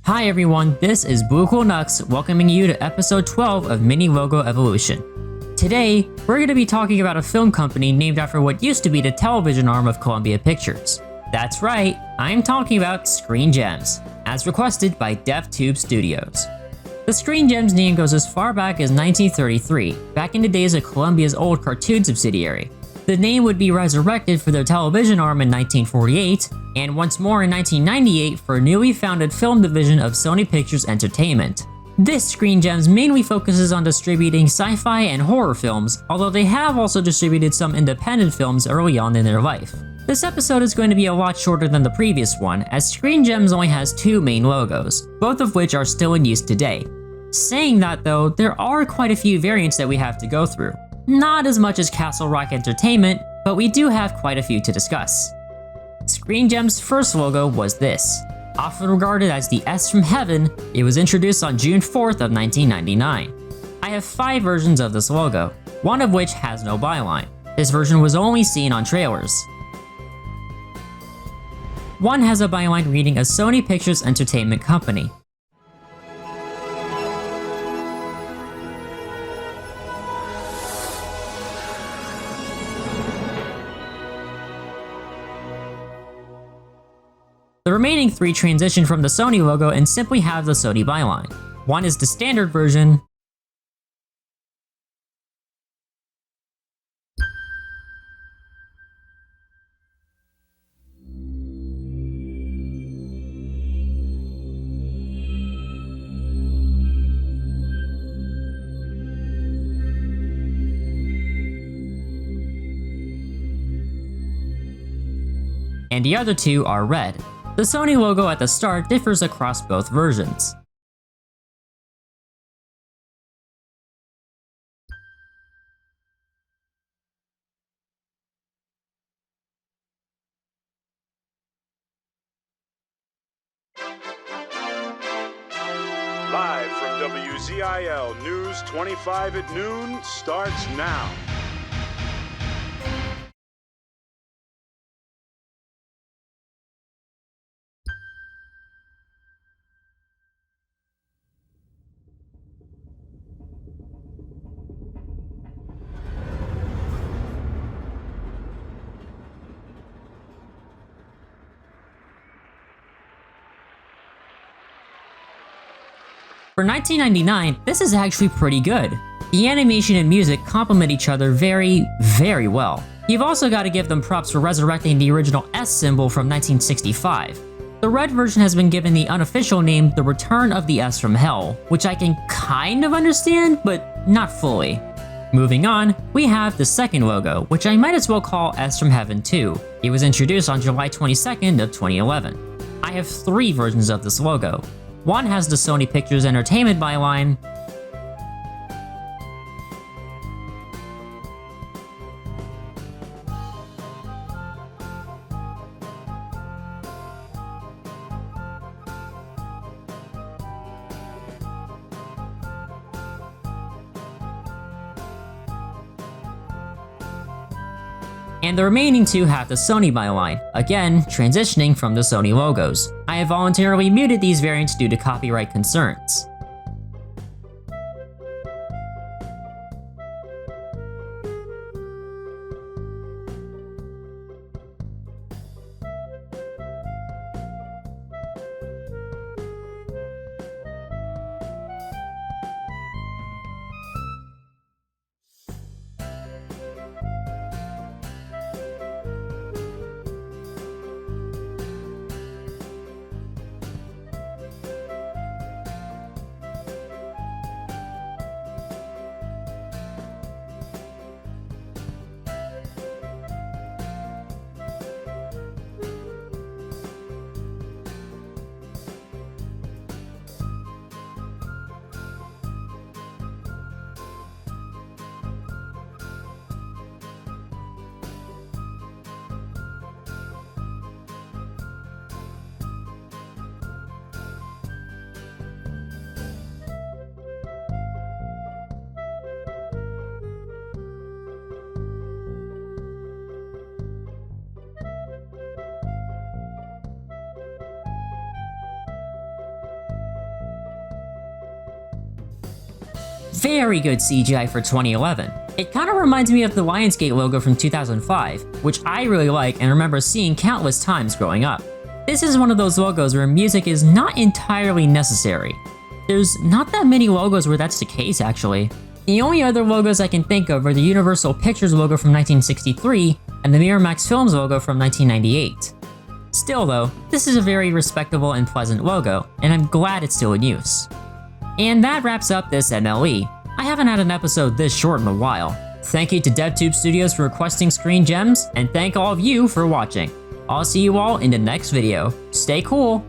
Hi everyone, this is Nux welcoming you to episode 12 of Mini Logo Evolution. Today, we're going to be talking about a film company named after what used to be the television arm of Columbia Pictures. That's right, I'm talking about Screen Gems, as requested by DevTube Studios. The Screen Gems name goes as far back as 1933, back in the days of Columbia's old cartoon subsidiary. The name would be resurrected for their television arm in 1948, and once more in 1998 for a newly founded film division of Sony Pictures Entertainment. This Screen Gems mainly focuses on distributing sci-fi and horror films, although they have also distributed some independent films early on in their life. This episode is going to be a lot shorter than the previous one, as Screen Gems only has two main logos, both of which are still in use today. Saying that though, there are quite a few variants that we have to go through. Not as much as Castle Rock Entertainment, but we do have quite a few to discuss. Screen Gems' first logo was this. Often regarded as the S from Heaven, it was introduced on June 4th of 1999. I have 5 versions of this logo, one of which has no byline. This version was only seen on trailers. One has a byline reading a Sony Pictures Entertainment Company. The remaining 3 transition from the Sony logo and simply have the Sony byline. One is the standard version, and the other 2 are red. The Sony logo at the start differs across both versions. Live from WZIL News 25 at noon starts now. For 1999, this is actually pretty good. The animation and music complement each other very, very well. You've also got to give them props for resurrecting the original S symbol from 1965. The red version has been given the unofficial name The Return of the S from Hell, which I can kind of understand, but not fully. Moving on, we have the second logo, which I might as well call S from Heaven 2. It was introduced on July 22nd of 2011. I have 3 versions of this logo. One has the Sony Pictures Entertainment byline, and the remaining 2 have the Sony byline, again transitioning from the Sony logos. I have voluntarily muted these variants due to copyright concerns. very good CGI for 2011. It kind of reminds me of the Lionsgate logo from 2005, which I really like and remember seeing countless times growing up. This is one of those logos where music is not entirely necessary. There's not that many logos where that's the case actually. The only other logos I can think of are the Universal Pictures logo from 1963 and the Miramax Films logo from 1998. Still though, this is a very respectable and pleasant logo, and I'm glad it's still in use. And that wraps up this MLE. I haven't had an episode this short in a while. Thank you to DevTube Studios for requesting Screen Gems, and thank all of you for watching. I'll see you all in the next video. Stay cool!